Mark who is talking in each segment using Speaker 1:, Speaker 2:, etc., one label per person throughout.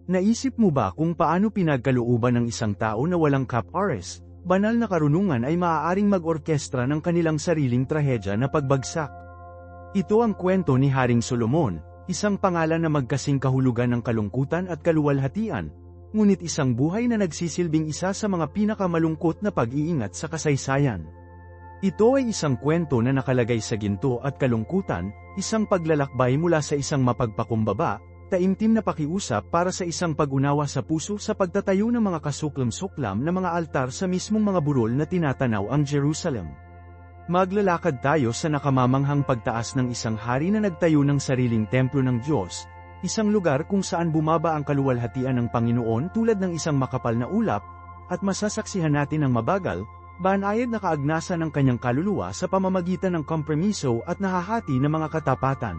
Speaker 1: Naisip mo ba kung paano pinagkalooban ng isang tao na walang cap-ars, banal na karunungan ay maaaring mag-orkestra ng kanilang sariling trahedya na pagbagsak? Ito ang kwento ni Haring Solomon, isang pangalan na magkasing kahulugan ng kalungkutan at kaluwalhatian, ngunit isang buhay na nagsisilbing isa sa mga pinakamalungkot na pag-iingat sa kasaysayan. Ito ay isang kwento na nakalagay sa ginto at kalungkutan, isang paglalakbay mula sa isang mapagpakumbaba, taimtim na pakiusap para sa isang pag-unawa sa puso sa pagtatayo ng mga kasuklam-suklam na mga altar sa mismong mga burol na tinatanaw ang Jerusalem. Maglalakad tayo sa nakamamanghang pagtaas ng isang hari na nagtayo ng sariling templo ng Diyos, isang lugar kung saan bumaba ang kaluwalhatian ng Panginoon tulad ng isang makapal na ulap, at masasaksihan natin ang mabagal, banayad na kaagnasan ng kanyang kaluluwa sa pamamagitan ng kompromiso at nahahati ng mga katapatan.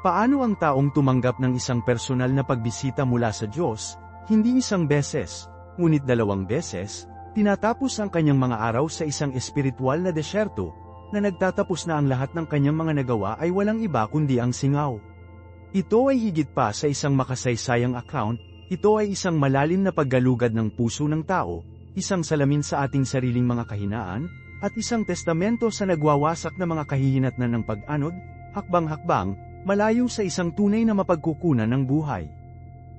Speaker 1: Paano ang taong tumanggap ng isang personal na pagbisita mula sa Diyos, hindi isang beses, ngunit 2 beses, tinatapos ang kanyang mga araw sa isang espiritual na desyerto, na nagtatapos na ang lahat ng kanyang mga nagawa ay walang iba kundi ang singaw. Ito ay higit pa sa isang makasaysayang account, ito ay isang malalim na paggalugad ng puso ng tao, isang salamin sa ating sariling mga kahinaan, at isang testamento sa nagwawasak na mga kahihinatnan ng pag-anod, hakbang-hakbang, malayo sa isang tunay na mapagkukunan ng buhay.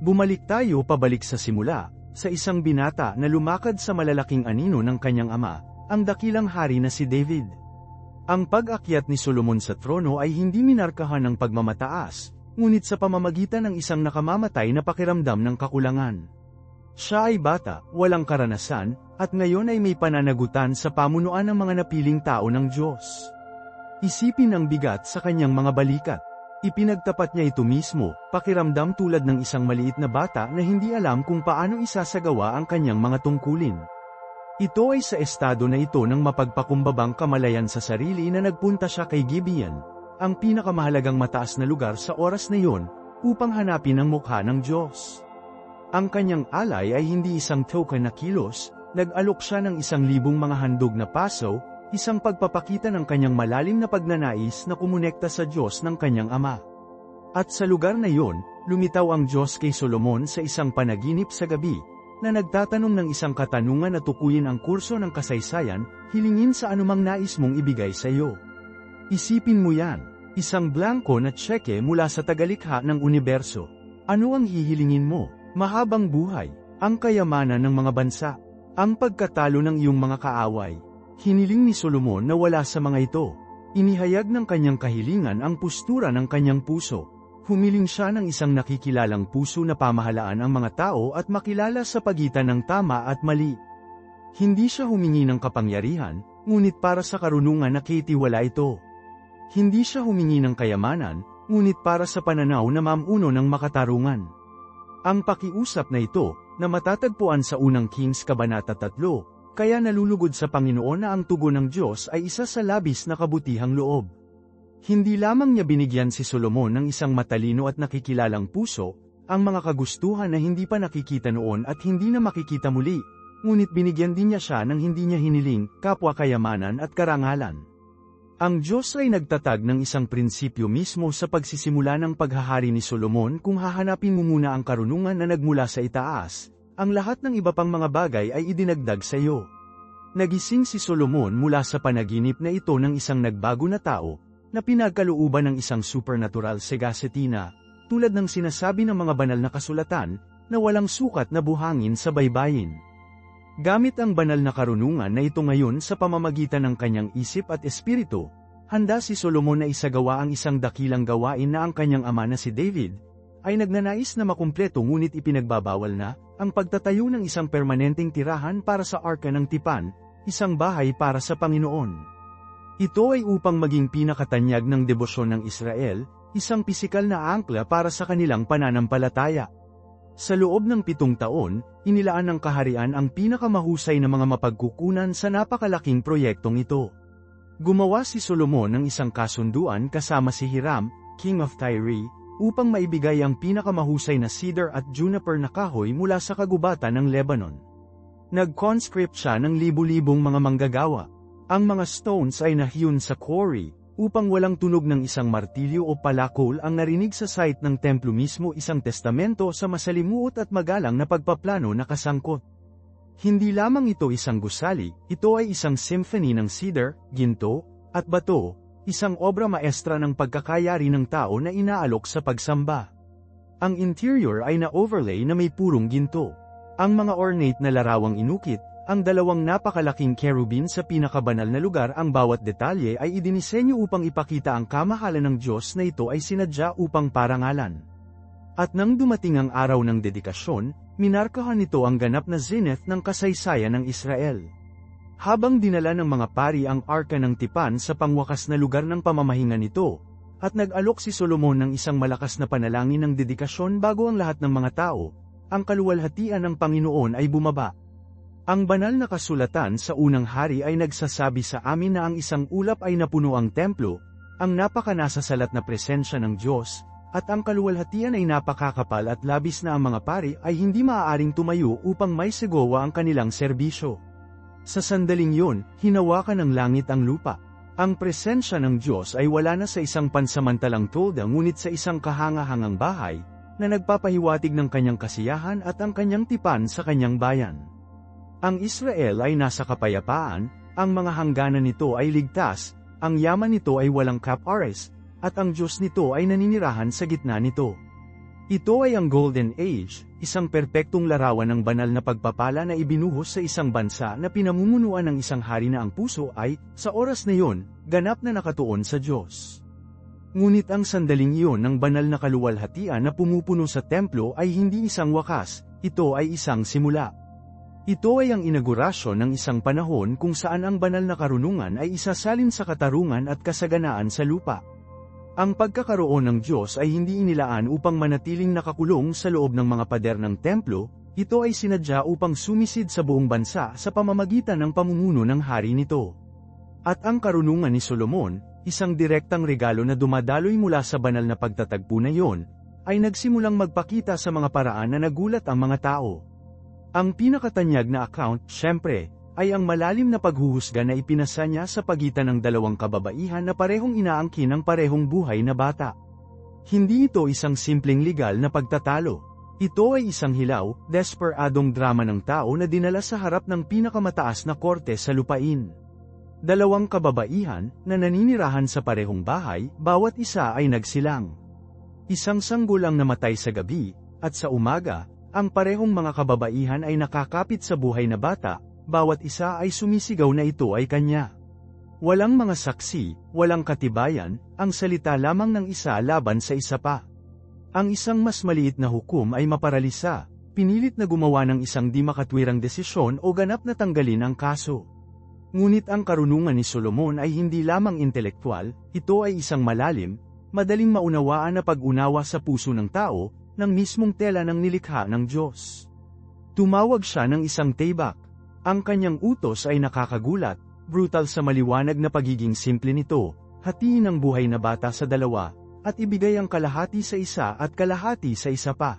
Speaker 1: Bumalik tayo pabalik sa simula, sa isang binata na lumakad sa malalaking anino ng kanyang ama, ang dakilang hari na si David. Ang pag-akyat ni Solomon sa trono ay hindi minarkahan ng pagmamataas, ngunit sa pamamagitan ng isang nakamamatay na pakiramdam ng kakulangan. Siya ay bata, walang karanasan, at ngayon ay may pananagutan sa pamunuan ng mga napiling tao ng Diyos. Isipin ang bigat sa kanyang mga balikat. Ipinagtapat niya ito mismo, pakiramdam tulad ng isang maliit na bata na hindi alam kung paano isasagawa ang kanyang mga tungkulin. Ito ay sa estado na ito ng mapagpakumbabang kamalayan sa sarili na nagpunta siya kay Gibeon, ang pinakamahalagang mataas na lugar sa oras na iyon, upang hanapin ang mukha ng Diyos. Ang kanyang alay ay hindi isang token na kilos, nag-alok siya ng 1,000 mga handog na paso, isang pagpapakita ng kanyang malalim na pagnanais na kumonekta sa Diyos ng kanyang ama. At sa lugar na iyon, lumitaw ang Diyos kay Solomon sa isang panaginip sa gabi, na nagtatanong ng isang katanungan na tukuyin ang kurso ng kasaysayan, hilingin sa anumang nais mong ibigay sa iyo. Isipin mo yan, isang blanko na tseke mula sa tagalikha ng universo. Ano ang hihilingin mo? Mahabang buhay, ang kayamanan ng mga bansa, ang pagkatalo ng iyong mga kaaway. Hiniling ni Solomon na wala sa mga ito. Inihayag ng kanyang kahilingan ang postura ng kanyang puso. Humiling siya ng isang nakikilalang puso na pamahalaan ang mga tao at makilala sa pagitan ng tama at mali. Hindi siya humingi ng kapangyarihan, ngunit para sa karunungan na kitiwala ito. Hindi siya humingi ng kayamanan, ngunit para sa pananaw na mamuno ng makatarungan. Ang pakiusap na ito, na matatagpuan sa unang Kings Kabanata 3, kaya nalulugod sa Panginoon na ang tugon ng Diyos ay isa sa labis na kabutihang loob. Hindi lamang niya binigyan si Solomon ng isang matalino at nakikilalang puso, ang mga kagustuhan na hindi pa nakikita noon at hindi na makikita muli, ngunit binigyan din niya siya ng hindi niya hiniling, kapwa kayamanan at karangalan. Ang Diyos ay nagtatag ng isang prinsipyo mismo sa pagsisimula ng paghahari ni Solomon kung hahanapin mo muna ang karunungan na nagmula sa itaas. Ang lahat ng iba pang mga bagay ay idinagdag sa iyo. Nagising si Solomon mula sa panaginip na ito ng isang nagbago na tao, na pinagkalooban ng isang supernatural sagacity na, tulad ng sinasabi ng mga banal na kasulatan, na walang sukat na buhangin sa baybayin. Gamit ang banal na karunungan na ito ngayon sa pamamagitan ng kanyang isip at espiritu, handa si Solomon na isagawa ang isang dakilang gawain na ang kanyang ama na si David, ay nagnanais na makumpleto ngunit ipinagbabawal na, ang pagtatayo ng isang permanenteng tirahan para sa Arka ng Tipan, isang bahay para sa Panginoon. Ito ay upang maging pinakatanyag ng debosyon ng Israel, isang pisikal na angkla para sa kanilang pananampalataya. Sa loob ng 7 taon, inilaan ng kaharian ang pinakamahusay na mga mapagkukunan sa napakalaking proyektong ito. Gumawa si Solomon ng isang kasunduan kasama si Hiram, King of Tyre, upang maibigay ang pinakamahusay na cedar at juniper na kahoy mula sa kagubatan ng Lebanon. Nag-conscript siya ng libu-libong mga manggagawa. Ang mga stones ay nahiyon sa quarry, upang walang tunog ng isang martilyo o palakol ang narinig sa site ng templo mismo, isang testamento sa masalimuot at magalang na pagpaplano na kasangkot. Hindi lamang ito isang gusali, ito ay isang symphony ng cedar, ginto, at bato, isang obra maestra ng pagkakayari ng tao na inaalok sa pagsamba. Ang interior ay na-overlay na may purong ginto. Ang mga ornate na larawang inukit, ang dalawang napakalaking cherubim sa pinakabanal na lugar, ang bawat detalye ay idinisenyo upang ipakita ang kamahalan ng Diyos na ito ay sinadya upang parangalan. At nang dumating ang araw ng dedikasyon, minarkahan nito ang ganap na zenith ng kasaysayan ng Israel. Habang dinala ng mga pari ang Arka ng Tipan sa pangwakas na lugar ng pamamahinga nito, at nag-alok si Solomon ng isang malakas na panalangin ng dedikasyon bago ang lahat ng mga tao, ang kaluwalhatian ng Panginoon ay bumaba. Ang banal na kasulatan sa unang hari ay nagsasabi sa amin na ang isang ulap ay napuno ang templo, ang napakanasasalat na presensya ng Diyos, at ang kaluwalhatian ay napakakapal at labis na ang mga pari ay hindi maaaring tumayo upang may segowa ang kanilang serbisyo. Sa sandaling yun, hinawakan ng langit ang lupa. Ang presensya ng Diyos ay wala na sa isang pansamantalang tolda ngunit sa isang kahangahangang bahay, na nagpapahiwatig ng kanyang kasiyahan at ang kanyang tipan sa kanyang bayan. Ang Israel ay nasa kapayapaan, ang mga hangganan nito ay ligtas, ang yaman nito ay walang cap-ores, at ang Diyos nito ay naninirahan sa gitna nito. Ito ay ang Golden Age, isang perpektong larawan ng banal na pagpapala na ibinuhos sa isang bansa na pinamumunuan ng isang hari na ang puso ay, sa oras na iyon, ganap na nakatuon sa Diyos. Ngunit ang sandaling iyon ng banal na kaluwalhatian na pumupuno sa templo ay hindi isang wakas, ito ay isang simula. Ito ay ang inaugurasyon ng isang panahon kung saan ang banal na karunungan ay isasalin sa katarungan at kasaganaan sa lupa. Ang pagkakaroon ng Diyos ay hindi inilaan upang manatiling nakakulong sa loob ng mga pader ng templo, ito ay sinadya upang sumisid sa buong bansa sa pamamagitan ng pamumuno ng hari nito. At ang karunungan ni Solomon, isang direktang regalo na dumadaloy mula sa banal na pagtatagpo na iyon, ay nagsimulang magpakita sa mga paraan na nagulat ang mga tao. Ang pinakatanyag na account, syempre, ay ang malalim na paghuhusga na ipinasa niya sa pagitan ng dalawang kababaihan na parehong inaangkin ng parehong buhay na bata. Hindi ito isang simpleng legal na pagtatalo. Ito ay isang hilaw, desperadong drama ng tao na dinala sa harap ng pinakamataas na korte sa lupain. Dalawang kababaihan, na naninirahan sa parehong bahay, bawat isa ay nagsilang. Isang sanggol ang namatay sa gabi, at sa umaga, ang parehong mga kababaihan ay nakakapit sa buhay na bata, bawat isa ay sumisigaw na ito ay kanya. Walang mga saksi, walang katibayan, ang salita lamang ng isa laban sa isa pa. Ang isang mas maliit na hukom ay maparalisa, pinilit na gumawa ng isang di makatwirang desisyon o ganap na tanggalin ang kaso. Ngunit ang karunungan ni Solomon ay hindi lamang intelektual, ito ay isang malalim, madaling maunawaan na pag-unawa sa puso ng tao, ng mismong tela ng nilikha ng Diyos. Tumawag siya ng isang tebak. Ang kanyang utos ay nakakagulat, brutal sa maliwanag na pagiging simple nito, hatiin ang buhay na bata sa dalawa, at ibigay ang kalahati sa isa at kalahati sa isa pa.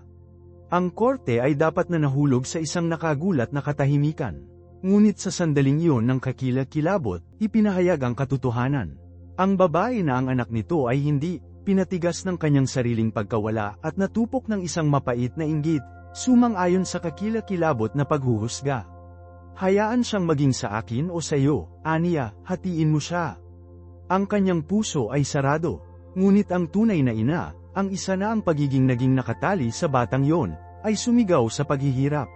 Speaker 1: Ang korte ay dapat na nahulog sa isang nakagulat na katahimikan. Ngunit sa sandaling iyon ng kakilakilabot, ipinahayag ang katotohanan. Ang babae na ang anak nito ay hindi, pinatigas ng kanyang sariling pagkawala at natupok ng isang mapait na inggit, sumang-ayon sa kakilakilabot na paghuhusga. Hayaan siyang maging sa akin o sa iyo, aniya, hatiin mo siya. Ang kanyang puso ay sarado, ngunit ang tunay na ina, ang isa na ang pagiging naging nakatali sa batang yon, ay sumigaw sa paghihirap.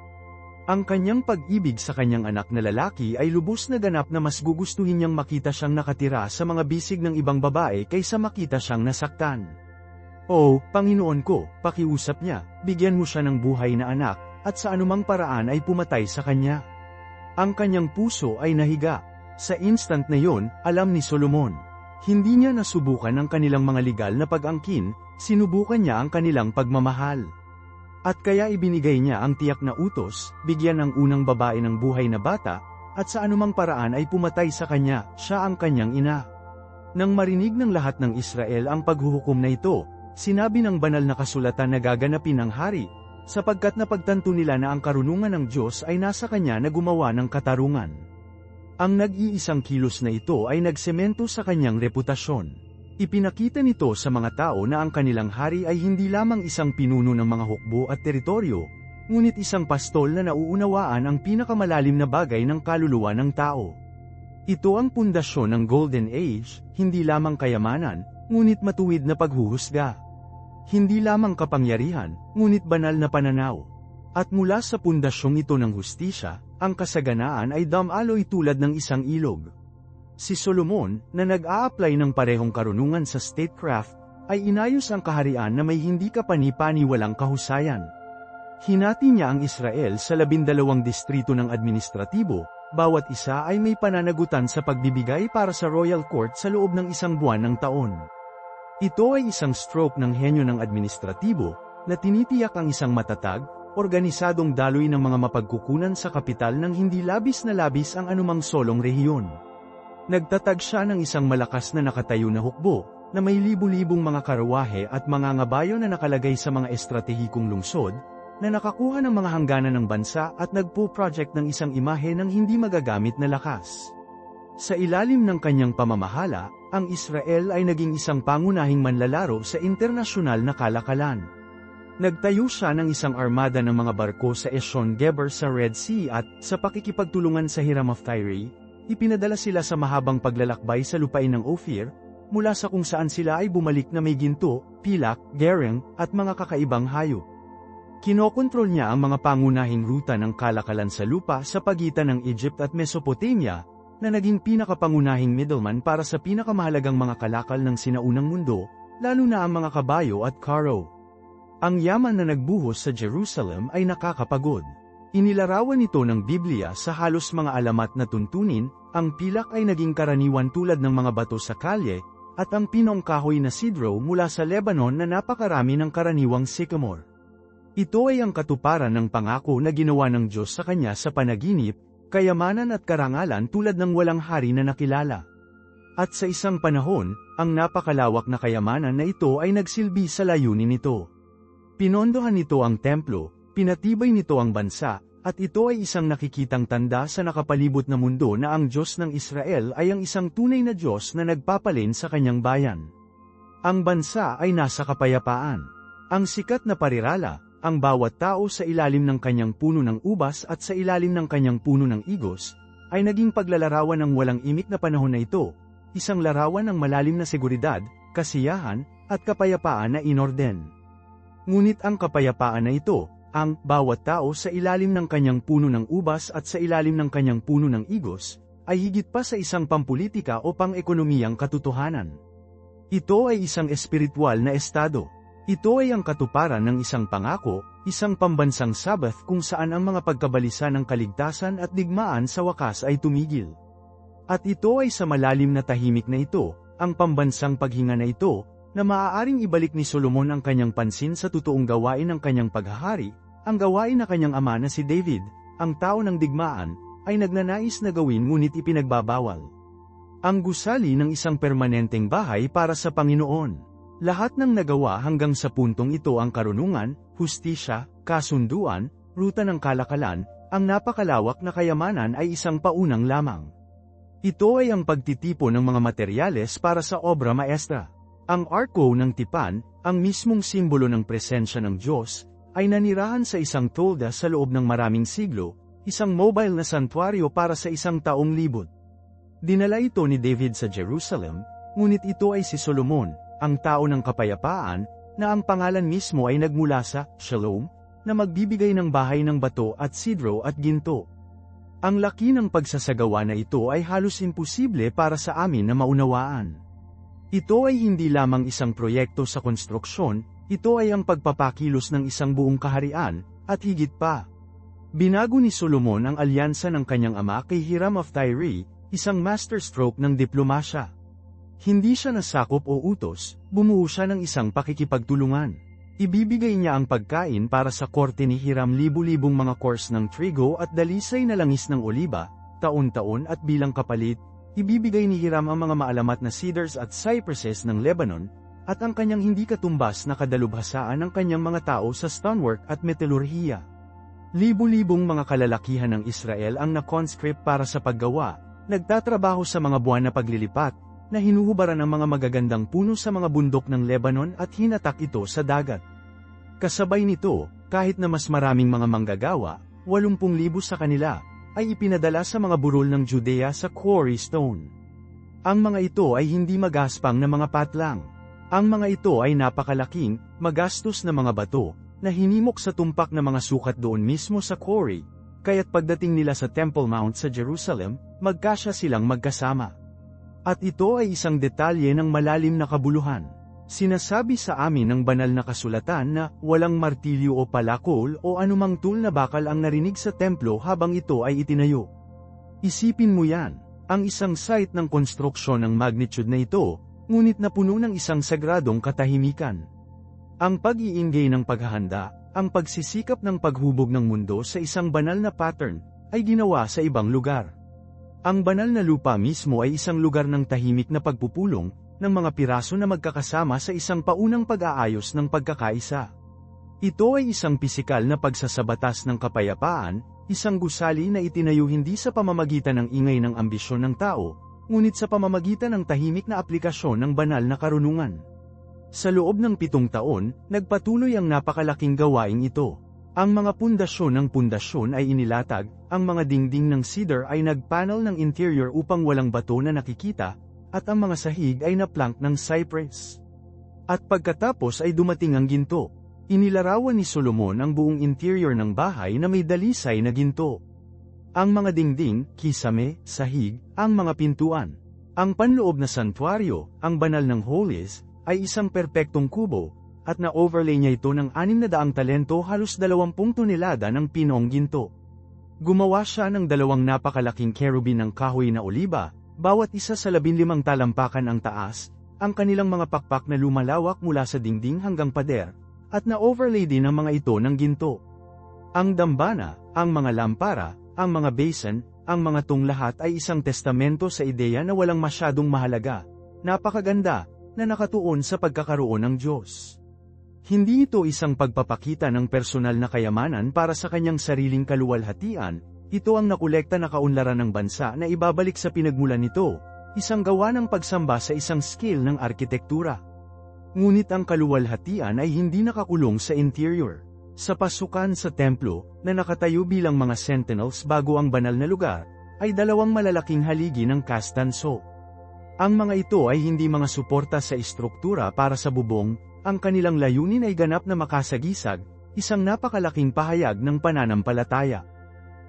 Speaker 1: Ang kanyang pag-ibig sa kanyang anak na lalaki ay lubos na ganap na mas gugustuhin niyang makita siyang nakatira sa mga bisig ng ibang babae kaysa makita siyang nasaktan. "Oh, Panginoon ko," pakiusap niya, "bigyan mo siya ng buhay na anak, at sa anumang paraan ay pumatay sa kanya." Ang kanyang puso ay nahiga. Sa instant na yon, alam ni Solomon. Hindi niya nasubukan ang kanilang mga legal na pag-angkin, sinubukan niya ang kanilang pagmamahal. At kaya ibinigay niya ang tiyak na utos, bigyan ang unang babae ng buhay na bata, at sa anumang paraan ay pumatay sa kanya, siya ang kanyang ina. Nang marinig ng lahat ng Israel ang paghuhukom na ito, sinabi ng banal na kasulatan na gaganapin ang hari, sapagkat napagtanto nila na ang karunungan ng Diyos ay nasa kanya na gumawa ng katarungan. Ang nag-iisang kilos na ito ay nagsemento sa kanyang reputasyon. Ipinakita nito sa mga tao na ang kanilang hari ay hindi lamang isang pinuno ng mga hukbo at teritoryo, ngunit isang pastol na nauunawaan ang pinakamalalim na bagay ng kaluluwa ng tao. Ito ang pundasyon ng Golden Age, hindi lamang kayamanan, ngunit matuwid na paghuhusga. Hindi lamang kapangyarihan, ngunit banal na pananaw. At mula sa pundasyong ito ng hustisya, ang kasaganaan ay damaloy tulad ng isang ilog. Si Solomon, na nag-a-apply ng parehong karunungan sa statecraft, ay inayos ang kaharian na may hindi kapani-paniwalang kahusayan. Hinati niya ang Israel sa 12 distrito ng administratibo, bawat isa ay may pananagutan sa pagbibigay para sa royal court sa loob ng isang buwan ng taon. Ito ay isang stroke ng henyo ng administratibo, na tinitiyak ang isang matatag, organisadong daloy ng mga mapagkukunan sa kapital ng hindi labis na labis ang anumang solong rehiyon. Nagtatag siya ng isang malakas na nakatayo na hukbo, na may libu-libong mga karawahe at mga ngabayo na nakalagay sa mga estratehikong lungsod, na nakakuha ng mga hangganan ng bansa at nagpo-project ng isang imahe ng hindi magagamit na lakas. Sa ilalim ng kanyang pamamahala, ang Israel ay naging isang pangunahing manlalaro sa internasyonal na kalakalan. Nagtayo siya ng isang armada ng mga barko sa Ezion Geber sa Red Sea at, sa pakikipagtulungan sa Hiram of Tyre, ipinadala sila sa mahabang paglalakbay sa lupain ng Ophir, mula sa kung saan sila ay bumalik na may ginto, pilak, gereng, at mga kakaibang hayop. Kinokontrol niya ang mga pangunahing ruta ng kalakalan sa lupa sa pagitan ng Egypt at Mesopotamia, na naging pinakapangunahing middleman para sa pinakamahalagang mga kalakal ng sinaunang mundo, lalo na ang mga kabayo at karo. Ang yaman na nagbuhos sa Jerusalem ay nakakapagod. Inilarawan nito ng Biblia sa halos mga alamat na tuntunin, ang pilak ay naging karaniwan tulad ng mga bato sa kalye, at ang pinong kahoy na sidro mula sa Lebanon na napakarami ng karaniwang sycamore. Ito ay ang katuparan ng pangako na ginawa ng Diyos sa kanya sa panaginip, kayamanan at karangalan tulad ng walang hari na nakilala. At sa isang panahon, ang napakalawak na kayamanan na ito ay nagsilbi sa layunin nito. Pinondohan nito ang templo, pinatibay nito ang bansa, at ito ay isang nakikitang tanda sa nakapalibot na mundo na ang Diyos ng Israel ay ang isang tunay na Diyos na nagpapalin sa kanyang bayan. Ang bansa ay nasa kapayapaan. Ang sikat na parirala, ang bawat tao sa ilalim ng kanyang puno ng ubas at sa ilalim ng kanyang puno ng igos, ay naging paglalarawan ng walang imik na panahon na ito, isang larawan ng malalim na seguridad, kasiyahan, at kapayapaan na inorden. Ngunit ang kapayapaan na ito, ang bawat tao sa ilalim ng kanyang puno ng ubas at sa ilalim ng kanyang puno ng igos, ay higit pa sa isang pampolitika o pang-ekonomiyang katotohanan. Ito ay isang espiritual na estado. Ito ay ang katuparan ng isang pangako, isang pambansang Sabbath kung saan ang mga pagkabalisa ng kaligtasan at digmaan sa wakas ay tumigil. At ito ay sa malalim na tahimik na ito, ang pambansang paghinga na ito, na maaaring ibalik ni Solomon ang kanyang pansin sa totoong gawain ng kanyang paghahari, ang gawain na kanyang ama na si David, ang tao ng digmaan, ay nagnanais na gawin ngunit ipinagbabawal. Ang gusali ng isang permanenteng bahay para sa Panginoon. Lahat ng nagawa hanggang sa puntong ito ang karunungan, hustisya, kasunduan, ruta ng kalakalan, ang napakalawak na kayamanan ay isang paunang lamang. Ito ay ang pagtitipon ng mga materyales para sa obra maestra. Ang Arko ng Tipan, ang mismong simbolo ng presensya ng Diyos, ay nanirahan sa isang tolda sa loob ng maraming siglo, isang mobile na santuaryo para sa isang taong libot. Dinala ito ni David sa Jerusalem, ngunit ito ay si Solomon, ang tao ng kapayapaan, na ang pangalan mismo ay nagmula sa Shalom, na magbibigay ng bahay ng bato at sidro at ginto. Ang laki ng pagsasagawa na ito ay halos imposible para sa amin na maunawaan. Ito ay hindi lamang isang proyekto sa konstruksyon, ito ay ang pagpapakilos ng isang buong kaharian, at higit pa. Binago ni Solomon ang alyansa ng kanyang ama kay Hiram of Tyre, isang masterstroke ng diplomasya. Hindi siya nasakop o utos, bumuo siya ng isang pakikipagtulungan. Ibibigay niya ang pagkain para sa korte ni Hiram libu-libong mga kors ng trigo at dalisay na langis ng oliba, taon-taon at bilang kapalit, ibibigay ni Hiram ang mga maalamat na cedars at cypresses ng Lebanon, at ang kanyang hindi katumbas na kadalubhasaan ng kanyang mga tao sa stonework at metalurhiya. Libu-libong mga kalalakihan ng Israel ang na-conscript para sa paggawa, nagtatrabaho sa mga buwan na paglilipat, na hinuhubaran ang mga magagandang puno sa mga bundok ng Lebanon at hinatak ito sa dagat. Kasabay nito, kahit na mas maraming mga manggagawa, 80,000 sa kanila, ay ipinadala sa mga burol ng Judea sa quarry stone. Ang mga ito ay hindi magaspang na mga patlang. Ang mga ito ay napakalaking, magastos na mga bato, na hinimok sa tumpak na mga sukat doon mismo sa quarry, kaya't pagdating nila sa Temple Mount sa Jerusalem, magkasya silang magkasama. At ito ay isang detalye ng malalim na kabuluhan. Sinasabi sa amin ng banal na kasulatan na walang martilyo o palakol o anumang tool na bakal ang narinig sa templo habang ito ay itinayo. Isipin mo yan, ang isang site ng konstruksyon ng magnitude na ito, ngunit napuno ng isang sagradong katahimikan. Ang pag-iingay ng paghahanda, ang pagsisikap ng paghubog ng mundo sa isang banal na pattern, ay ginawa sa ibang lugar. Ang banal na lupa mismo ay isang lugar ng tahimik na pagpupulong, ng mga piraso na magkakasama sa isang paunang pag-aayos ng pagkakaisa. Ito ay isang pisikal na pagsasabatas ng kapayapaan, isang gusali na itinayo hindi sa pamamagitan ng ingay ng ambisyon ng tao, ngunit sa pamamagitan ng tahimik na aplikasyon ng banal na karunungan. Sa loob ng 7 taon, nagpatuloy ang napakalaking gawaing ito. Ang mga pundasyon ng pundasyon ay inilatag, ang mga dingding ng cedar ay nagpanel ng interior upang walang bato na nakikita, at ang mga sahig ay naplank ng cypress. At pagkatapos ay dumating ang ginto. Inilarawan ni Solomon ang buong interior ng bahay na may dalisay na ginto. Ang mga dingding, kisame, sahig, ang mga pintuan. Ang panloob na santuaryo, ang banal ng holies, ay isang perpektong kubo, at na-overlay niya ito ng 600 talento halos 20 tonelada ng pinong ginto. Gumawa siya ng 2 napakalaking kerubin ng kahoy na oliba, bawat isa sa 15 talampakan ang taas, ang kanilang mga pakpak na lumalawak mula sa dingding hanggang pader, at na-overlay din ang mga ito ng ginto. Ang dambana, ang mga lampara, ang mga basin, ang mga lahat ay isang testamento sa ideya na walang masyadong mahalaga, napakaganda, na nakatuon sa pagkakaroon ng Diyos. Hindi ito isang pagpapakita ng personal na kayamanan para sa kanyang sariling kaluwalhatian, ito ang nakolekta na kaunlaran ng bansa na ibabalik sa pinagmulan nito, isang gawa ng pagsamba sa isang skill ng arkitektura. Ngunit ang kaluwalhatian ay hindi nakakulong sa interior. Sa pasukan sa templo, na nakatayo bilang mga sentinels bago ang banal na lugar, ay 2 malalaking haligi ng kastanso. Ang mga ito ay hindi mga suporta sa istruktura para sa bubong, ang kanilang layunin ay ganap na makasagisag, isang napakalaking pahayag ng pananampalataya.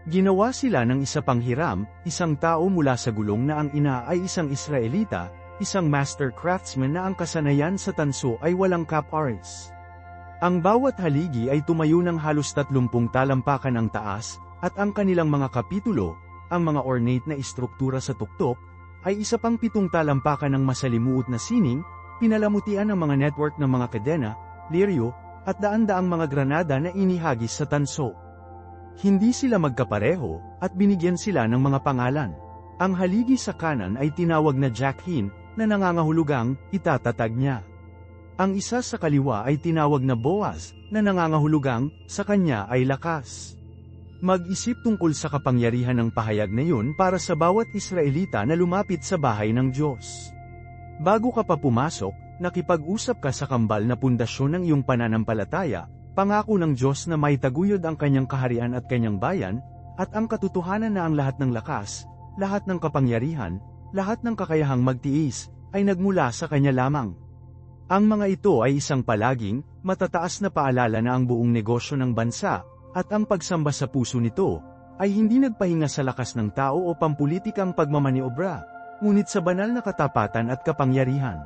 Speaker 1: Ginawa sila ng isa pang hiram, isang tao mula sa gulong na ang ina ay isang Israelita, isang master craftsman na ang kasanayan sa tanso ay walang cap-aris. Ang bawat haligi ay tumayo ng halos 30 talampakan ang taas, at ang kanilang mga kapitulo, ang mga ornate na istruktura sa tuktok, ay isa pang 7 talampakan ng masalimuot na sining, pinalamutian ng mga network ng mga kadena, liryo, at daan-daang mga granada na inihagis sa tanso. Hindi sila magkapareho, at binigyan sila ng mga pangalan. Ang haligi sa kanan ay tinawag na Jachin, na nangangahulugang, itatatag niya. Ang isa sa kaliwa ay tinawag na Boaz, na nangangahulugang, sa kanya ay lakas. Mag-isip tungkol sa kapangyarihan ng pahayag na yun para sa bawat Israelita na lumapit sa bahay ng Diyos. Bago ka pa pumasok, nakipag-usap ka sa kambal na pundasyon ng iyong pananampalataya, pangako ng Diyos na maitaguyod ang kanyang kaharian at kanyang bayan, at ang katotohanan na ang lahat ng lakas, lahat ng kapangyarihan, lahat ng kakayahang magtiis, ay nagmula sa kanya lamang. Ang mga ito ay isang palaging, matataas na paalala na ang buong negosyo ng bansa, at ang pagsamba sa puso nito, ay hindi nagpahinga sa lakas ng tao o pampulitikang pagmamaniobra, ngunit sa banal na katapatan at kapangyarihan.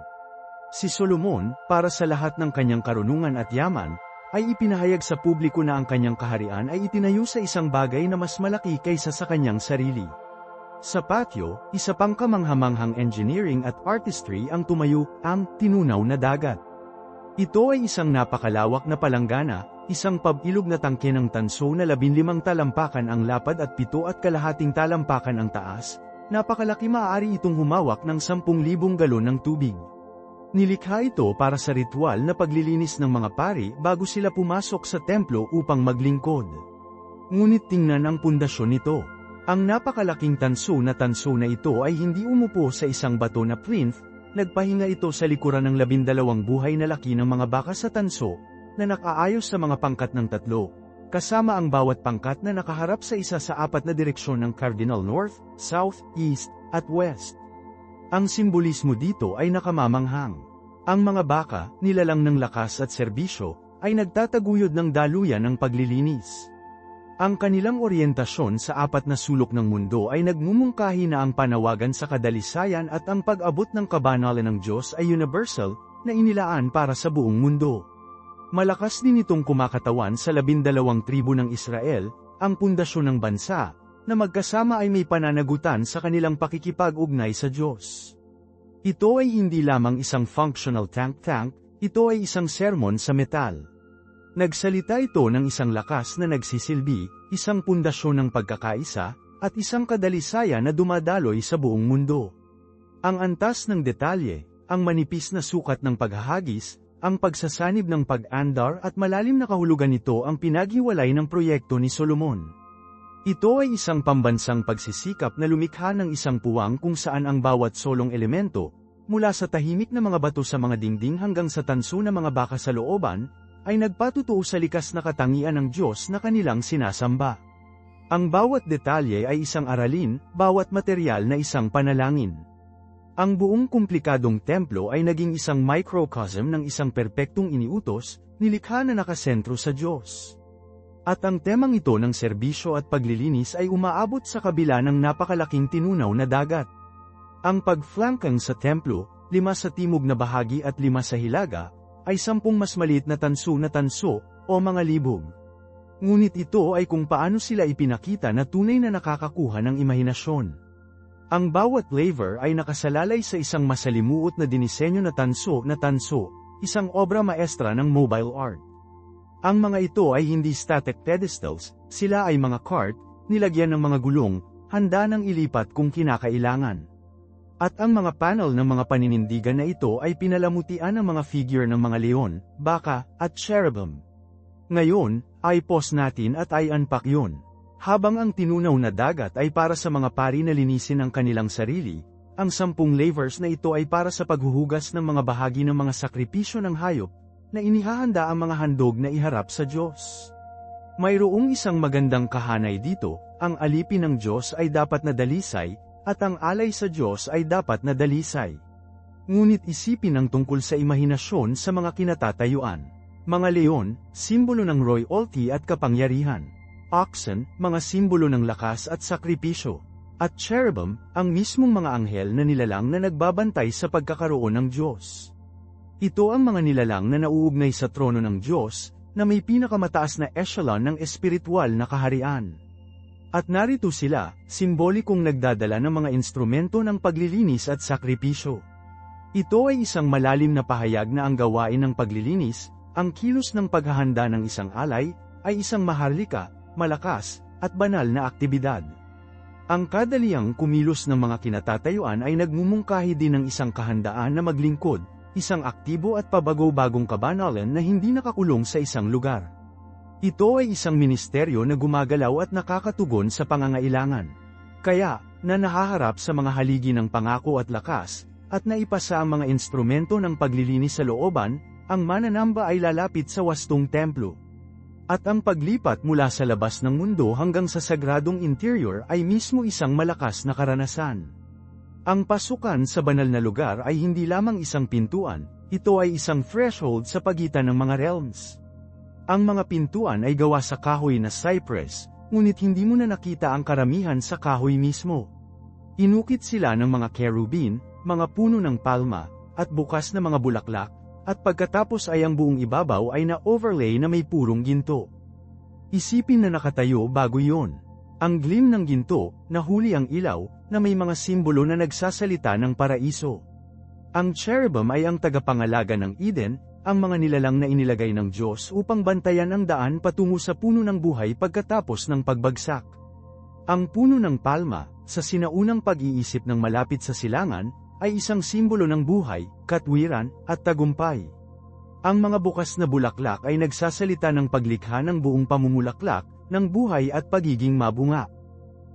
Speaker 1: Si Solomon, para sa lahat ng kanyang karunungan at yaman, ay ipinahayag sa publiko na ang kanyang kaharian ay itinayo sa isang bagay na mas malaki kaysa sa kanyang sarili. Sa patio, isa pang kamanghamanghang engineering at artistry ang tumayo, ang tinunaw na dagat. Ito ay isang napakalawak na palanggana, isang pabilog na tangke ng tanso na 15 talampakan ang lapad at 7.5 talampakan ang taas. Napakalaki, maaari itong humawak ng 10,000 galon ng tubig. Nilikha ito para sa ritual na paglilinis ng mga pari bago sila pumasok sa templo upang maglingkod. Ngunit tingnan ang pundasyon nito. Ang napakalaking tanso na ito ay hindi umupo sa isang bato na plinth, nagpahinga ito sa likuran ng 12 buhay na laki ng mga baka sa tanso, na nakaayos sa mga pangkat ng 3, kasama ang bawat pangkat na nakaharap sa isa sa 4 na direksyon ng cardinal north, south, east, at west. Ang simbolismo dito ay nakamamanghang. Ang mga baka, nilalang ng lakas at serbisyo, ay nagtataguyod ng daluyan ng paglilinis. Ang kanilang oryentasyon sa 4 na sulok ng mundo ay nagmumungkahi na ang panawagan sa kadalisayan at ang pag-abot ng kabanalan ng Diyos ay universal, na inilaan para sa buong mundo. Malakas din itong kumakatawan sa 12 tribo ng Israel, ang pundasyon ng bansa, na magkasama ay may pananagutan sa kanilang pakikipag-ugnay sa Diyos. Ito ay hindi lamang isang functional tank, ito ay isang sermon sa metal. Nagsalita ito ng isang lakas na nagsisilbi, isang pundasyon ng pagkakaisa, at isang kadalisayan na dumadaloy sa buong mundo. Ang antas ng detalye, ang manipis na sukat ng paghahagis, ang pagsasanib ng pag-andar at malalim na kahulugan nito ang pinaghiwalay ng proyekto ni Solomon. Ito ay isang pambansang pagsisikap na lumikha ng isang puwang kung saan ang bawat solong elemento, mula sa tahimik na mga bato sa mga dingding hanggang sa tanso na mga baka sa looban, ay nagpatutuo sa likas na katangian ng Diyos na kanilang sinasamba. Ang bawat detalye ay isang aralin, bawat material na isang panalangin. Ang buong komplikadong templo ay naging isang microcosm ng isang perpektong iniutos, nilikha na nakasentro sa Diyos. At ang temang ito ng serbisyo at paglilinis ay umaabot sa kabila ng napakalaking tinunaw na dagat. Ang pagflankang sa templo, 5 sa timog na bahagi at 5 sa hilaga, ay 10 mas maliit na tanso o mga libog. Ngunit ito ay kung paano sila ipinakita na tunay na nakakakuha ng imahinasyon. Ang bawat laver ay nakasalalay sa isang masalimuot na dinisenyo na tanso, isang obra maestra ng mobile art. Ang mga ito ay hindi static pedestals, sila ay mga cart, nilagyan ng mga gulong, handa ng ilipat kung kinakailangan. At ang mga panel ng mga paninindigan na ito ay pinalamutian ng mga figure ng mga leon, baka, at cherubim. Ngayon, ay pause natin at ay unpack yun. Habang ang tinunaw na dagat ay para sa mga pari na linisin ang kanilang sarili, ang 10 lavers na ito ay para sa paghuhugas ng mga bahagi ng mga sakripisyo ng hayop, na inihahanda ang mga handog na iharap sa Diyos. Mayroong isang magandang kahanay dito, ang alipin ng Diyos ay dapat na dalisay, at ang alay sa Diyos ay dapat na dalisay. Ngunit isipin ang tungkol sa imahinasyon sa mga kinatatayuan. Mga leon, simbolo ng royalty at kapangyarihan. Oxen, mga simbolo ng lakas at sakripisyo. At cherubim, ang mismong mga anghel na nilalang na nagbabantay sa pagkakaroon ng Diyos. Ito ang mga nilalang na nauugnay sa trono ng Diyos, na may pinakamataas na echelon ng espiritual na kaharian. At narito sila, simbolikong nagdadala ng mga instrumento ng paglilinis at sakripisyo. Ito ay isang malalim na pahayag na ang gawain ng paglilinis, ang kilos ng paghahanda ng isang alay, ay isang maharlika, malakas, at banal na aktibidad. Ang kadaliang kumilos ng mga kinatatayuan ay nagmumungkahi din ng isang kahandaan na maglingkod, isang aktibo at pabago-bagong kabanalan na hindi nakakulong sa isang lugar. Ito ay isang ministeryo na gumagalaw at nakakatugon sa pangangailangan. Kaya, na nahaharap sa mga haligi ng pangako at lakas, at naipasa ang mga instrumento ng paglilinis sa looban, ang mananamba ay lalapit sa wastong templo. At ang paglipat mula sa labas ng mundo hanggang sa sagradong interior ay mismo isang malakas na karanasan. Ang pasukan sa banal na lugar ay hindi lamang isang pintuan, ito ay isang threshold sa pagitan ng mga realms. Ang mga pintuan ay gawa sa kahoy na cypress, ngunit hindi mo na nakita ang karamihan sa kahoy mismo. Inukit sila ng mga kerubin, mga puno ng palma, at bukas na mga bulaklak, at pagkatapos ay ang buong ibabaw ay na-overlay na may purong ginto. Isipin na nakatayo bago yon. Ang gleam ng ginto, nahuli ang ilaw, na may mga simbolo na nagsasalita ng paraiso. Ang cherubim ay ang tagapangalaga ng Eden, ang mga nilalang na inilagay ng Diyos upang bantayan ang daan patungo sa puno ng buhay pagkatapos ng pagbagsak. Ang puno ng palma, sa sinaunang pag-iisip ng malapit sa silangan, ay isang simbolo ng buhay, katwiran, at tagumpay. Ang mga bukas na bulaklak ay nagsasalita ng paglikha ng buong pamumulaklak, ng buhay at pagiging mabunga.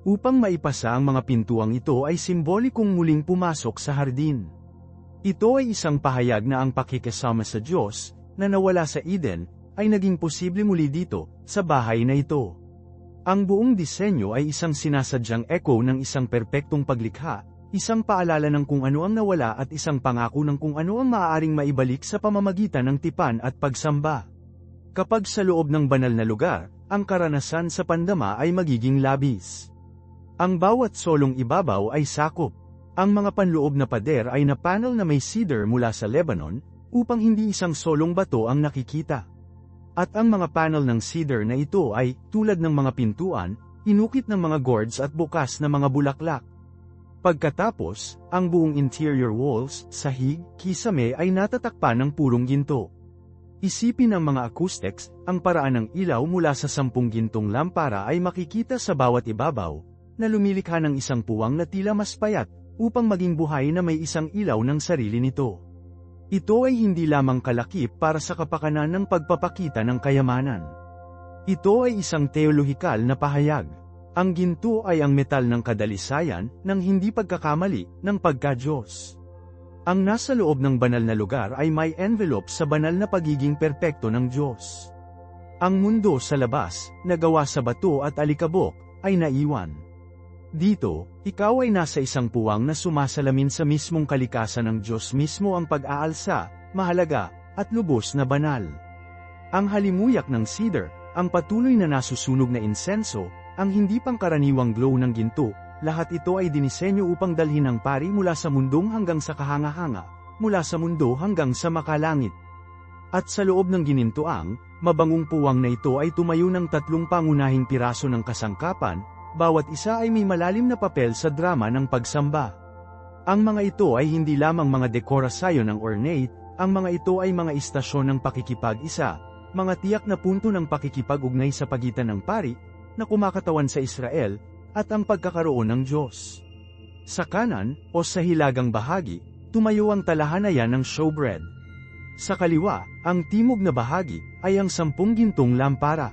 Speaker 1: Upang maipasa ang mga pintuang ito ay simbolikong muling pumasok sa hardin. Ito ay isang pahayag na ang pakikisama sa Diyos, na nawala sa Eden, ay naging posible muli dito, sa bahay na ito. Ang buong disenyo ay isang sinasadyang echo ng isang perpektong paglikha, isang paalala ng kung ano ang nawala at isang pangako ng kung ano ang maaaring maibalik sa pamamagitan ng tipan at pagsamba. Kapag sa loob ng banal na lugar, ang karanasan sa pandama ay magiging labis. Ang bawat solong ibabaw ay sakop. Ang mga panloob na pader ay na panel na may cedar mula sa Lebanon, upang hindi isang solong bato ang nakikita. At ang mga panel ng cedar na ito ay, tulad ng mga pintuan, inukit ng mga gourds at bukas na mga bulaklak. Pagkatapos, ang buong interior walls, sahig, kisame ay natatakpan ng purong ginto. Isipin ang mga acoustics, ang paraan ng ilaw mula sa 10 gintong lampara ay makikita sa bawat ibabaw, na lumilikha ng isang puwang na tila mas payat, upang maging buhay na may isang ilaw ng sarili nito. Ito ay hindi lamang kalakip para sa kapakanan ng pagpapakita ng kayamanan. Ito ay isang teolohikal na pahayag. Ang ginto ay ang metal ng kadalisayan, ng hindi pagkakamali, ng pagka-Diyos. Ang nasa loob ng banal na lugar ay may envelope sa banal na pagiging perpekto ng Diyos. Ang mundo sa labas, na gawa sa bato at alikabok, ay naiwan. Dito, ikaw ay nasa isang puwang na sumasalamin sa mismong kalikasan ng Diyos mismo ang pag-aalsa, mahalaga, at lubos na banal. Ang halimuyak ng cedar, ang patuloy na nasusunog na insenso, ang hindi pangkaraniwang glow ng ginto, lahat ito ay dinisenyo upang dalhin ang pari mula sa mundong hanggang sa kahanga-hanga, mula sa mundo hanggang sa makalangit. At sa loob ng ginintoang, mabangong puwang na ito ay tumayo ng 3 pangunahing piraso ng kasangkapan, bawat isa ay may malalim na papel sa drama ng pagsamba. Ang mga ito ay hindi lamang mga dekorasyon ng ornate, ang mga ito ay mga istasyon ng pakikipag-isa, mga tiyak na punto ng pakikipag-ugnay sa pagitan ng pari, na kumakatawan sa Israel, at ang pagkakaroon ng Diyos. Sa kanan, o sa hilagang bahagi, tumayo ang talahanayan ng showbread. Sa kaliwa, ang timog na bahagi, ay ang 10 gintong lampara.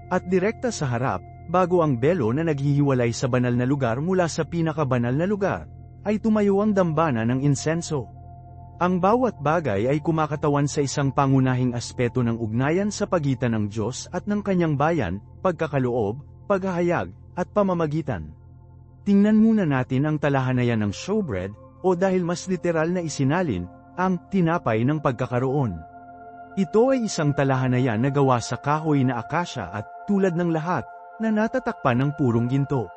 Speaker 1: At direkta sa harap, bago ang belo na naghihiwalay sa banal na lugar mula sa pinakabanal na lugar, ay tumayo ang dambana ng insenso. Ang bawat bagay ay kumakatawan sa isang pangunahing aspeto ng ugnayan sa pagitan ng Diyos at ng kanyang bayan, pagkakaloob, paghahayag, at pamamagitan. Tingnan muna natin ang talahanayan ng showbread, o dahil mas literal na isinalin, ang tinapay ng pagkakaroon. Ito ay isang talahanayan na gawa sa kahoy na akasya at, tulad ng lahat, na natatakpan ng purong ginto.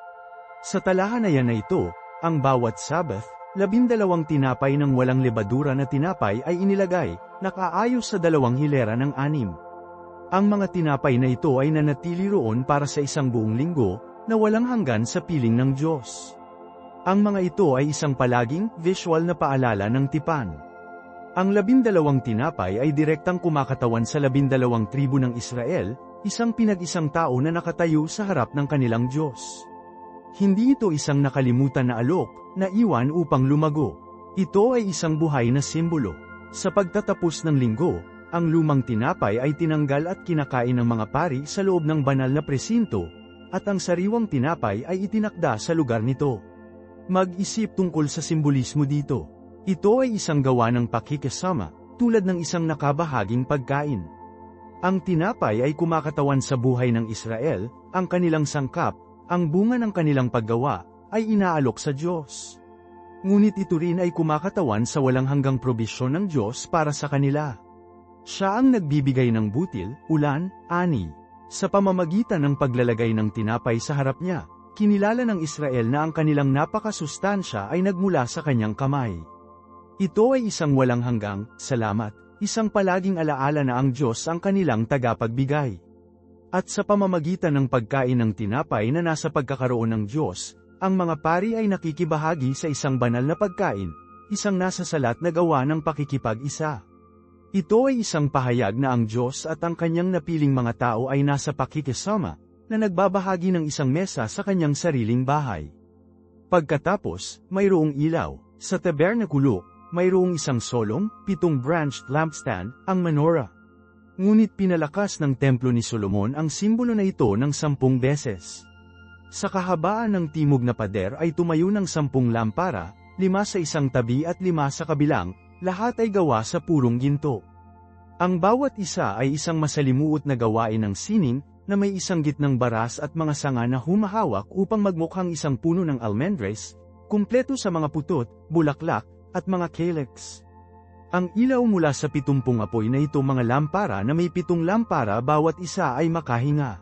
Speaker 1: Sa talahanayan na ito, ang bawat Sabbath, 12 tinapay ng walang lebadura na tinapay ay inilagay, nakaayos sa 2 hilera ng 6. Ang mga tinapay na ito ay nanatili roon para sa isang buong linggo, na walang hanggan sa piling ng Diyos. Ang mga ito ay isang palaging, visual na paalala ng tipan. Ang 12 tinapay ay direktang kumakatawan sa 12 tribu ng Israel, isang pinag-isang tao na nakatayo sa harap ng kanilang Diyos. Hindi ito isang nakalimutan na alok, na iwan upang lumago. Ito ay isang buhay na simbolo. Sa pagtatapos ng linggo, ang lumang tinapay ay tinanggal at kinakain ng mga pari sa loob ng banal na presinto, at ang sariwang tinapay ay itinakda sa lugar nito. Mag-isip tungkol sa simbolismo dito. Ito ay isang gawa ng pakikisama, tulad ng isang nakabahaging pagkain. Ang tinapay ay kumakatawan sa buhay ng Israel, ang kanilang sangkap, ang bunga ng kanilang paggawa, ay inaalok sa Diyos. Ngunit ito rin ay kumakatawan sa walang hanggang probisyon ng Diyos para sa kanila. Siya ang nagbibigay ng butil, ulan, ani. Sa pamamagitan ng paglalagay ng tinapay sa harap niya, kinilala ng Israel na ang kanilang napakasustansya ay nagmula sa kanyang kamay. Ito ay isang walang hanggang, salamat, isang palaging alaala na ang Diyos ang kanilang tagapagbigay. At sa pamamagitan ng pagkain ng tinapay na nasa pagkakaroon ng Diyos, ang mga pari ay nakikibahagi sa isang banal na pagkain, isang nasasalat na gawa ng pakikipag-isa. Ito ay isang pahayag na ang Diyos at ang kanyang napiling mga tao ay nasa pakikisama, na nagbabahagi ng isang mesa sa kanyang sariling bahay. Pagkatapos, mayroong ilaw. Sa tabernakulo, mayroong isang solong, 7-branched lampstand, ang menorah. Ngunit pinalakas ng templo ni Solomon ang simbolo na ito ng 10 beses. Sa kahabaan ng timog na pader ay tumayo ng 10 lampara, 5 sa isang tabi at 5 sa kabilang, lahat ay gawa sa purong ginto. Ang bawat isa ay isang masalimuot na gawain ng sining, na may isang gitnang baras at mga sanga na humahawak upang magmukhang isang puno ng almendres, kumpleto sa mga putot, bulaklak, at mga calyx. Ang ilaw mula sa 70 apoy na ito mga lampara na may 7 lampara bawat isa ay makahinga.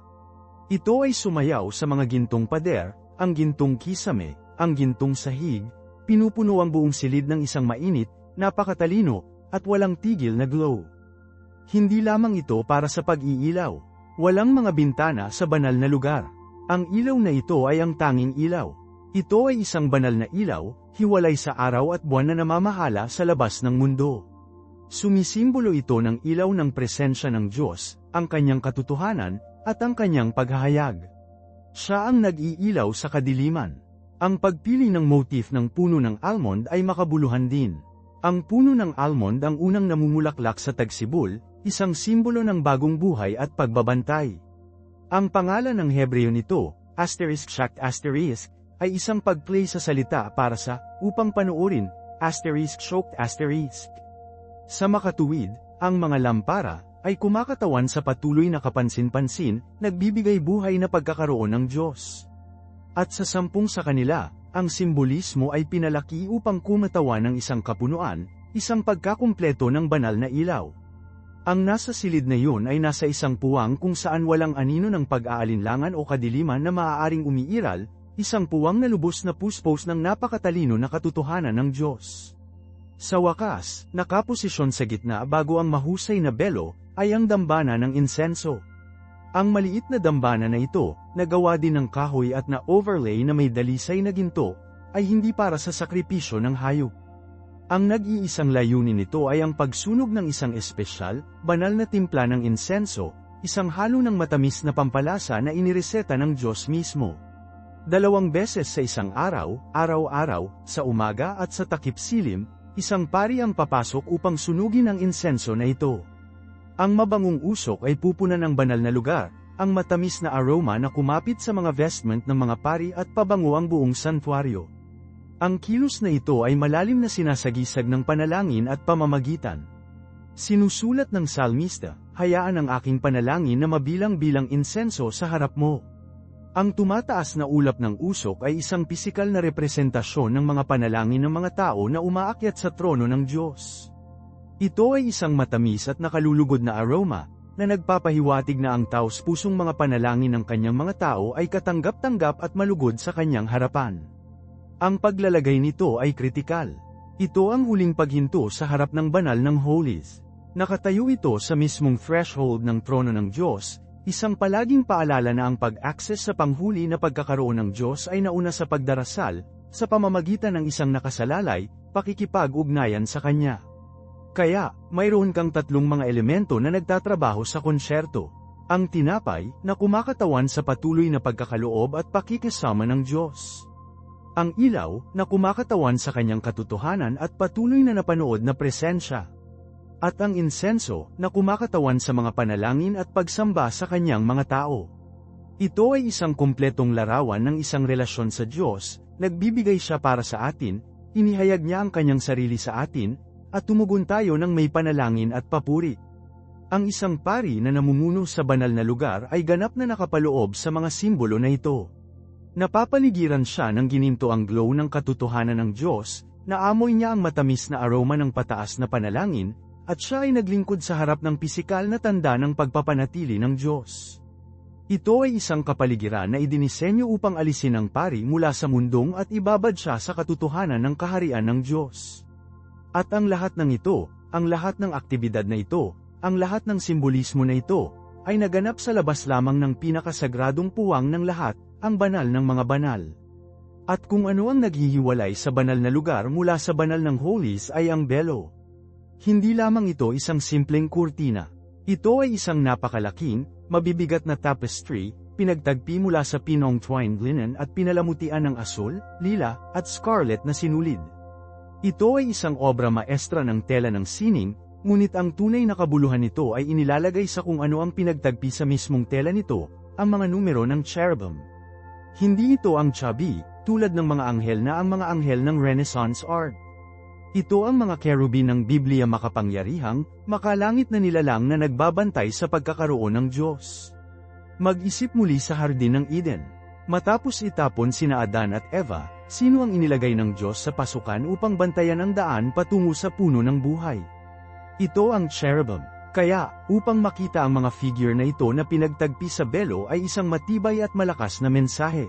Speaker 1: Ito ay sumayaw sa mga gintong pader, ang gintong kisame, ang gintong sahig, pinupuno ang buong silid ng isang mainit, napakatalino, at walang tigil na glow. Hindi lamang ito para sa pag-iilaw. Walang mga bintana sa banal na lugar. Ang ilaw na ito ay ang tanging ilaw. Ito ay isang banal na ilaw, hiwalay sa araw at buwan na namamahala sa labas ng mundo. Sumisimbolo ito ng ilaw ng presensya ng Diyos, ang kanyang katotohanan, at ang kanyang paghahayag. Siya ang nag-iilaw sa kadiliman. Ang pagpili ng motif ng puno ng almond ay makabuluhan din. Ang puno ng almond ang unang namumulaklak sa Tagsibol, isang simbolo ng bagong buhay at pagbabantay. Ang pangalan ng Hebreo nito, ****, ay isang pag-play sa salita para sa, upang panuorin, ****. Sa makatuwid, ang mga lampara, ay kumakatawan sa patuloy na kapansin-pansin, nagbibigay buhay na pagkakaroon ng Diyos. At sa 10 sa kanila, ang simbolismo ay pinalaki upang kumatawan ng isang kapunuan, isang pagkakumpleto ng banal na ilaw. Ang nasa silid na yun ay nasa isang puwang kung saan walang anino ng pag-aalinlangan o kadiliman na maaaring umiiral, isang puwang na lubos na puspos ng napakatalino na katotohanan ng Diyos. Sa wakas, nakaposisyon sa gitna bago ang mahusay na belo, ay ang dambana ng insenso. Ang maliit na dambana na ito, na gawa din ng kahoy at na overlay na may dalisay na ginto, ay hindi para sa sakripisyo ng hayop. Ang nag-iisang layunin nito ay ang pagsunog ng isang espesyal, banal na timpla ng insenso, isang halo ng matamis na pampalasa na inireseta ng Diyos mismo. 2 beses sa isang araw, araw-araw, sa umaga at sa takip-silim, isang pari ang papasok upang sunugin ang insenso na ito. Ang mabangong usok ay pupunan ng banal na lugar, ang matamis na aroma na kumapit sa mga vestment ng mga pari at pabango ang buong santuaryo. Ang kilos na ito ay malalim na sinasagisag ng panalangin at pamamagitan. Sinusulat ng salmista, hayaan ang aking panalangin na mabilang-bilang insenso sa harap mo. Ang tumataas na ulap ng usok ay isang pisikal na representasyon ng mga panalangin ng mga tao na umaakyat sa trono ng Diyos. Ito ay isang matamis at nakalulugod na aroma, na nagpapahiwatig na ang taos-pusong mga panalangin ng kanyang mga tao ay katanggap-tanggap at malugod sa kanyang harapan. Ang paglalagay nito ay kritikal. Ito ang huling paghinto sa harap ng banal ng holies. Nakatayo ito sa mismong threshold ng trono ng Diyos, isang palaging paalala na ang pag-access sa panghuli na pagkakaroon ng Diyos ay nauna sa pagdarasal, sa pamamagitan ng isang nakasalalay, pakikipag-ugnayan sa Kanya. Kaya, mayroon kang 3 mga elemento na nagtatrabaho sa konsyerto. Ang tinapay, na kumakatawan sa patuloy na pagkakaloob at pakikisama ng Diyos. Ang ilaw, na kumakatawan sa kanyang katotohanan at patuloy na napanood na presensya. At ang insenso, na kumakatawan sa mga panalangin at pagsamba sa kanyang mga tao. Ito ay isang kumpletong larawan ng isang relasyon sa Diyos, nagbibigay siya para sa atin, inihayag niya ang kanyang sarili sa atin, at tumugon tayo ng may panalangin at papuri. Ang isang pari na namumuno sa banal na lugar ay ganap na nakapaloob sa mga simbolo na ito. Napapaligiran siya ng gininto ang glow ng katotohanan ng Diyos, naamoy niya ang matamis na aroma ng pataas na panalangin, at siya ay naglingkod sa harap ng pisikal na tanda ng pagpapanatili ng Diyos. Ito ay isang kapaligiran na idinisenyo upang alisin ang pari mula sa mundong at ibabad siya sa katotohanan ng kaharian ng Diyos. At ang lahat ng ito, ang lahat ng aktibidad na ito, ang lahat ng simbolismo na ito, ay naganap sa labas lamang ng pinakasagradong puwang ng lahat, ang banal ng mga banal. At kung ano ang naghihiwalay sa banal na lugar mula sa banal ng holies ay ang belo. Hindi lamang ito isang simpleng kurtina. Ito ay isang napakalaking, mabibigat na tapestry, pinagtagpi mula sa pinong twined linen at pinalamutian ng asul, lila, at scarlet na sinulid. Ito ay isang obra maestra ng tela ng sining, ngunit ang tunay na kabuluhan nito ay inilalagay sa kung ano ang pinagtagpi sa mismong tela nito, ang mga numero ng cherubim. Hindi ito ang chubby, tulad ng mga anghel na ang mga anghel ng Renaissance art. Ito ang mga kerubin ng Biblia makapangyarihang, makalangit na nilalang na nagbabantay sa pagkakaroon ng Diyos. Mag-isip muli sa Hardin ng Eden. Matapos itapon sina Adan at Eva, sino ang inilagay ng Diyos sa pasukan upang bantayan ang daan patungo sa puno ng buhay? Ito ang cherubim. Kaya, upang makita ang mga figure na ito na pinagtagpi sa belo ay isang matibay at malakas na mensahe.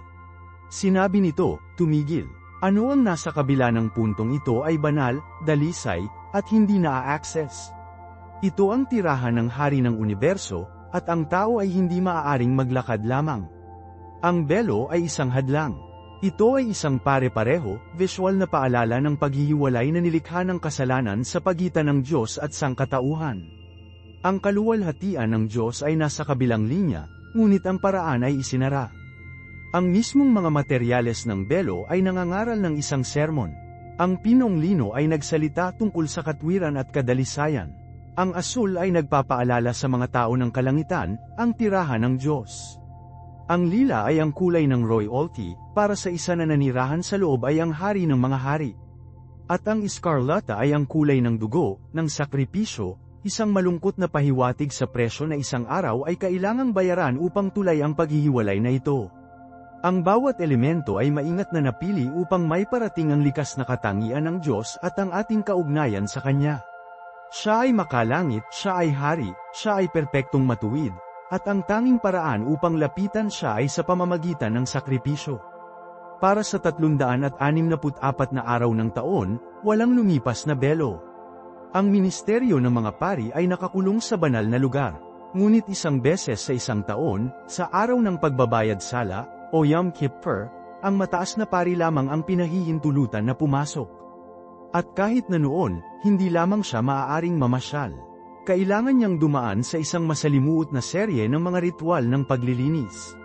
Speaker 1: Sinabi nito, tumigil. Ano ang nasa kabila ng puntong ito ay banal, dalisay, at hindi na-access. Ito ang tirahan ng hari ng universo, at ang tao ay hindi maaaring maglakad lamang. Ang belo ay isang hadlang. Ito ay isang pare-pareho, visual na paalala ng paghihiwalay na nilikha ng kasalanan sa pagitan ng Diyos at sangkatauhan. Ang kaluwalhatian ng Diyos ay nasa kabilang linya, ngunit ang paraan ay isinara. Ang mismong mga materyales ng belo ay nangangaral ng isang sermon. Ang pinong lino ay nagsalita tungkol sa katwiran at kadalisayan. Ang asul ay nagpapaalala sa mga tao ng kalangitan, ang tirahan ng Diyos. Ang lila ay ang kulay ng royalty, para sa isa na nanirahan sa loob ay ang hari ng mga hari. At ang escarlata ay ang kulay ng dugo, ng sakripisyo, isang malungkot na pahiwatig sa presyo na isang araw ay kailangang bayaran upang tulay ang paghihiwalay na ito. Ang bawat elemento ay maingat na napili upang may parating ang likas na katangian ng Diyos at ang ating kaugnayan sa Kanya. Siya ay makalangit, siya ay hari, siya ay perpektong matuwid, at ang tanging paraan upang lapitan siya ay sa pamamagitan ng sakripisyo. Para sa 364 na araw ng taon, walang lumipas na belo. Ang ministeryo ng mga pari ay nakakulong sa banal na lugar, ngunit isang beses sa isang taon, sa araw ng pagbabayad sala, o Yom Kippur, ang mataas na pari lamang ang pinahihintulutan na pumasok. At kahit na noon, hindi lamang siya maaaring mamasyal. Kailangan niyang dumaan sa isang masalimuot na serye ng mga ritual ng paglilinis.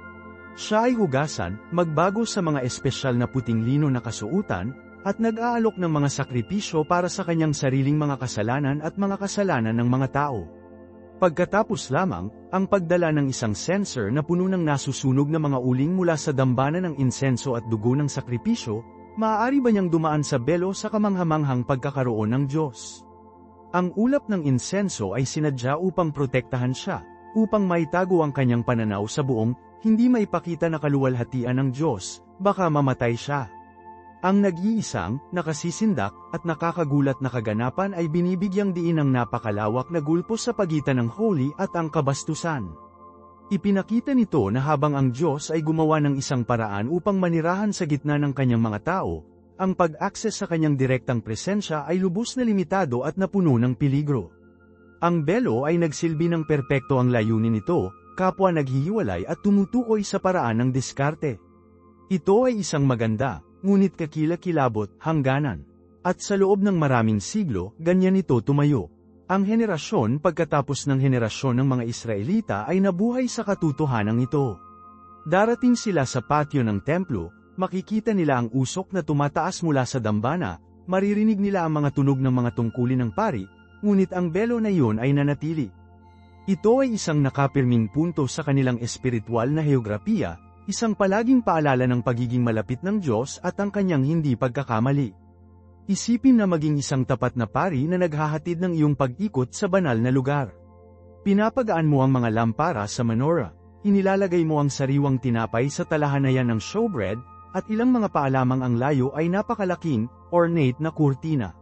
Speaker 1: Siya ay hugasan, magbago sa mga espesyal na puting lino na kasuutan, at nag-aalok ng mga sakripisyo para sa kanyang sariling mga kasalanan at mga kasalanan ng mga tao. Pagkatapos lamang, ang pagdala ng isang censer na puno ng nasusunog na mga uling mula sa dambana ng insenso at dugo ng sakripisyo, maaari ba niyang dumaan sa belo sa kamanghamanghang pagkakaroon ng Diyos? Ang ulap ng insenso ay sinadya upang protektahan siya, upang maitago ang kanyang pananaw sa buong, hindi maipakita na kaluwalhatian ng Diyos, baka mamatay siya. Ang nag-iisang, nakasisindak, at nakakagulat na kaganapan ay binibigyang diin ng napakalawak na gulpo sa pagitan ng holy at ang kabastusan. Ipinakita nito na habang ang Diyos ay gumawa ng isang paraan upang manirahan sa gitna ng kanyang mga tao, ang pag-access sa kanyang direktang presensya ay lubos na limitado at napuno ng peligro. Ang belo ay nagsilbi ng perpekto ang layunin nito, kapwa naghihiwalay at tumutukoy sa paraan ng diskarte. Ito ay isang maganda, ngunit kakila-kilabot, hangganan. At sa loob ng maraming siglo, ganyan ito tumayo. Ang henerasyon pagkatapos ng henerasyon ng mga Israelita ay nabuhay sa katotohanan ito. Darating sila sa patio ng templo, makikita nila ang usok na tumataas mula sa dambana, maririnig nila ang mga tunog ng mga tungkulin ng pari, ngunit ang belo na iyon ay nanatili. Ito ay isang nakapirming punto sa kanilang espiritual na heograpiya, isang palaging paalala ng pagiging malapit ng Diyos at ang kanyang hindi pagkakamali. Isipin na maging isang tapat na pari na naghahatid ng iyong pag-ikot sa banal na lugar. Pinapagaan mo ang mga lampara sa menorah, inilalagay mo ang sariwang tinapay sa talahanayan ng showbread, at ilang mga paalamang ang layo ay napakalaking, ornate na kurtina.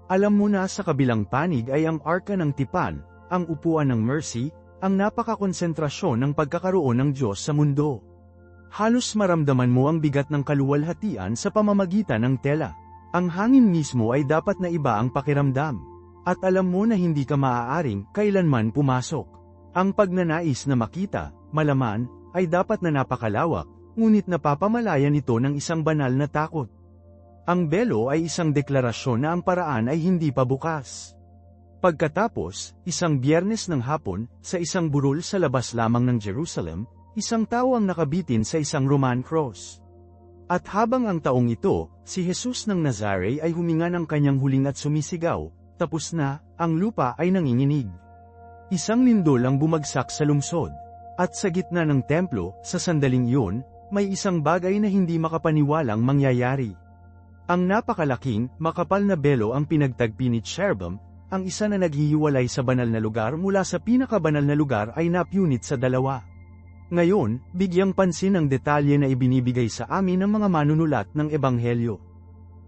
Speaker 1: Alam mo na sa kabilang panig ay ang arka ng tipan, ang upuan ng mercy, ang napakakonsentrasyon ng pagkakaroon ng Diyos sa mundo. Halos maramdaman mo ang bigat ng kaluwalhatian sa pamamagitan ng tela. Ang hangin mismo ay dapat na iba ang pakiramdam. At alam mo na hindi ka maaaring kailanman pumasok. Ang pagnanais na makita, malaman, ay dapat na napakalawak, ngunit napapamalayan ito ng isang banal na takot. Ang belo ay isang deklarasyon na ang paraan ay hindi pa bukas. Pagkatapos, isang Biyernes ng hapon, sa isang burol sa labas lamang ng Jerusalem, isang tao ang nakabitin sa isang Roman cross. At habang ang taong ito, si Jesus ng Nazare ay huminga ng kanyang huling at sumisigaw, tapos na, ang lupa ay nanginginig. Isang lindol ang bumagsak sa lungsod. At sa gitna ng templo, sa sandaling iyon, may isang bagay na hindi makapaniwalang mangyayari. Ang napakalaking, makapal na belo ang pinagtagpi ni cherubim, ang isa na naghihiwalay sa banal na lugar mula sa pinakabanal na lugar ay napunit sa dalawa. Ngayon, bigyang pansin ang detalye na ibinibigay sa amin ng mga manunulat ng Ebanghelyo.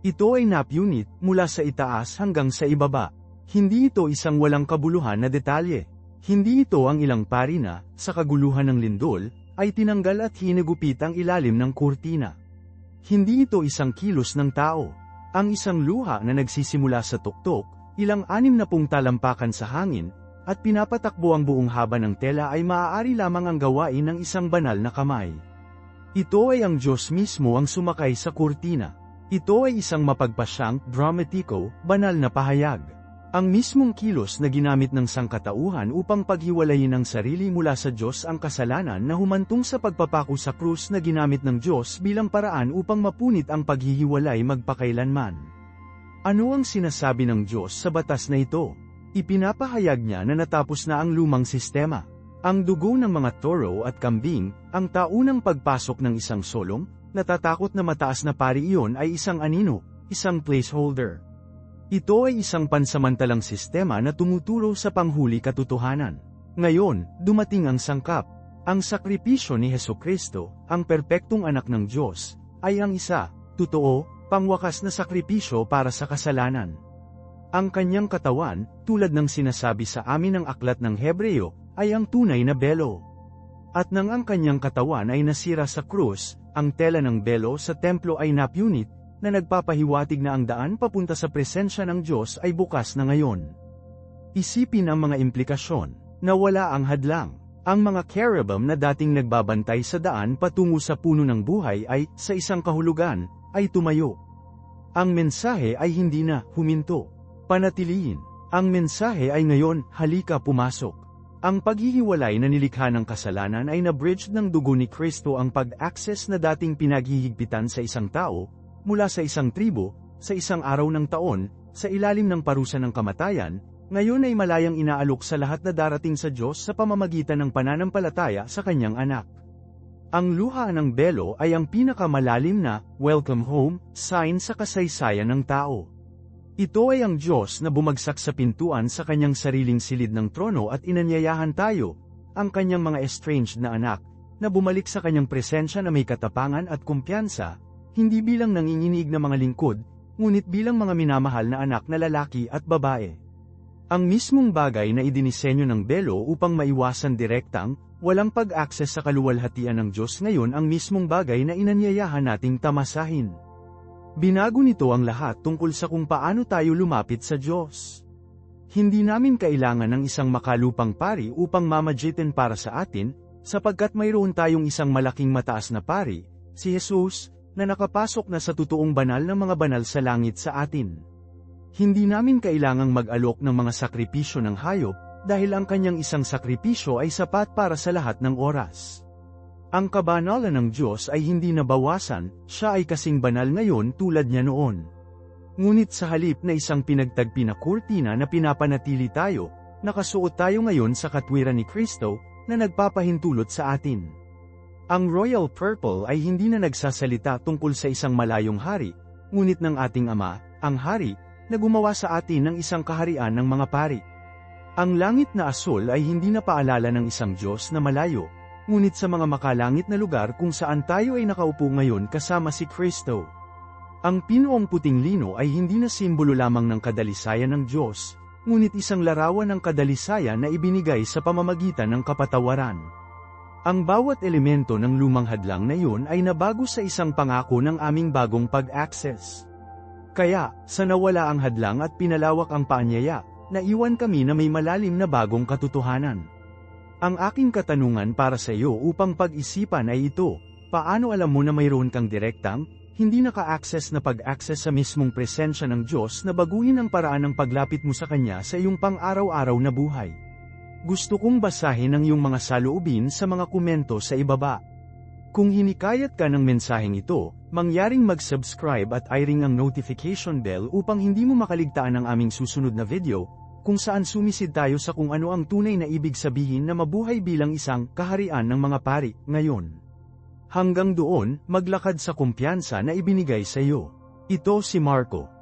Speaker 1: Ito ay napunit mula sa itaas hanggang sa ibaba. Hindi ito isang walang kabuluhan na detalye. Hindi ito ang ilang pari na, sa kaguluhan ng lindol, ay tinanggal at hinigupit ang ilalim ng kurtina. Hindi ito isang kilos ng tao. Ang isang luha na nagsisimula sa tuktok, ilang 60 talampakan sa hangin, at pinapatakbo ang buong haba ng tela ay maaari lamang ang gawain ng isang banal na kamay. Ito ay ang Diyos mismo ang sumakay sa kurtina. Ito ay isang mapagpasyang, dramatiko, banal na pahayag. Ang mismong kilos na ginamit ng sangkatauhan upang paghiwalayin ang sarili mula sa Diyos ang kasalanan na humantong sa pagpapako sa krus na ginamit ng Diyos bilang paraan upang mapunit ang paghihiwalay magpakailanman. Ano ang sinasabi ng Diyos sa batas na ito? Ipinapahayag niya na natapos na ang lumang sistema. Ang dugo ng mga toro at kambing, ang taunang pagpasok ng isang solong, natatakot na mataas na pari iyon ay isang anino, isang placeholder. Ito ay isang pansamantalang sistema na tumuturo sa panghuli katotohanan. Ngayon, dumating ang sangkap. Ang sakripisyo ni Hesukristo, ang perpektong anak ng Diyos, ay ang isa, totoo, pangwakas na sakripisyo para sa kasalanan. Ang kanyang katawan, tulad ng sinasabi sa amin ng aklat ng Hebreo, ay ang tunay na belo. At nang ang kanyang katawan ay nasira sa krus, ang tela ng belo sa templo ay napunit, na nagpapahiwatig na ang daan papunta sa presensya ng Diyos ay bukas na ngayon. Isipin ang mga implikasyon, na wala ang hadlang. Ang mga cherubim na dating nagbabantay sa daan patungo sa puno ng buhay ay, sa isang kahulugan, ay tumayo. Ang mensahe ay hindi na, huminto. Panatilihin. Ang mensahe ay ngayon, halika pumasok. Ang paghihiwalay na nilikha ng kasalanan ay na-bridged ng dugo ni Kristo ang pag-access na dating pinaghihigpitan sa isang tao, mula sa isang tribo, sa isang araw ng taon, sa ilalim ng parusa ng kamatayan, ngayon ay malayang inaalok sa lahat na darating sa Diyos sa pamamagitan ng pananampalataya sa kanyang anak. Ang luha ng belo ay ang pinakamalalim na, welcome home, sign sa kasaysayan ng tao. Ito ay ang Diyos na bumagsak sa pintuan sa kanyang sariling silid ng trono at inanyayahan tayo, ang kanyang mga estranged na anak, na bumalik sa kanyang presensya na may katapangan at kumpiyansa, hindi bilang nanginginig na mga lingkod, ngunit bilang mga minamahal na anak na lalaki at babae. Ang mismong bagay na idinisenyo ng belo upang maiwasan direktang, walang pag-access sa kaluwalhatian ng Diyos ngayon ang mismong bagay na inanyayahan nating tamasahin. Binago nito ang lahat tungkol sa kung paano tayo lumapit sa Diyos. Hindi namin kailangan ng isang makalupang pari upang mamagitin para sa atin, sapagkat mayroon tayong isang malaking mataas na pari, si Jesus, na nakapasok na sa totoong banal ng mga banal sa langit sa atin. Hindi namin kailangang mag-alok ng mga sakripisyo ng hayop, dahil ang kanyang isang sakripisyo ay sapat para sa lahat ng oras. Ang kabanalan ng Diyos ay hindi nabawasan, siya ay kasing banal ngayon tulad niya noon. Ngunit sa halip na isang pinagtagpi na kurtina na pinapanatili tayo, nakasuot tayo ngayon sa katwiran ni Kristo, na nagpapahintulot sa atin. Ang royal purple ay hindi na nagsasalita tungkol sa isang malayong hari, ngunit ng ating Ama, ang Hari, na gumawa sa atin ng isang kaharian ng mga pari. Ang langit na asul ay hindi na paalala ng isang Diyos na malayo, ngunit sa mga makalangit na lugar kung saan tayo ay nakaupo ngayon kasama si Kristo. Ang pinuong puting lino ay hindi na simbolo lamang ng kadalisayan ng Diyos, ngunit isang larawan ng kadalisayan na ibinigay sa pamamagitan ng kapatawaran. Ang bawat elemento ng lumang hadlang na iyon ay nabago sa isang pangako ng aming bagong pag-access. Kaya, sa nawala ang hadlang at pinalawak ang paanyaya, naiwan kami na may malalim na bagong katotohanan. Ang aking katanungan para sa iyo upang pag-isipan ay ito, paano alam mo na mayroon kang direktang, hindi naka-access na pag-access sa mismong presensya ng Diyos na baguhin ang paraan ng paglapit mo sa Kanya sa iyong pang-araw-araw na buhay? Gusto kong basahin ang iyong mga saloobin sa mga komento sa ibaba. Kung hinikayat ka ng mensaheng ito, mangyaring mag-subscribe at i-ring ang notification bell upang hindi mo makaligtaan ang aming susunod na video, kung saan sumisid tayo sa kung ano ang tunay na ibig sabihin na mabuhay bilang isang kaharian ng mga pari, ngayon. Hanggang doon, maglakad sa kumpiyansa na ibinigay sa iyo. Ito si Marco.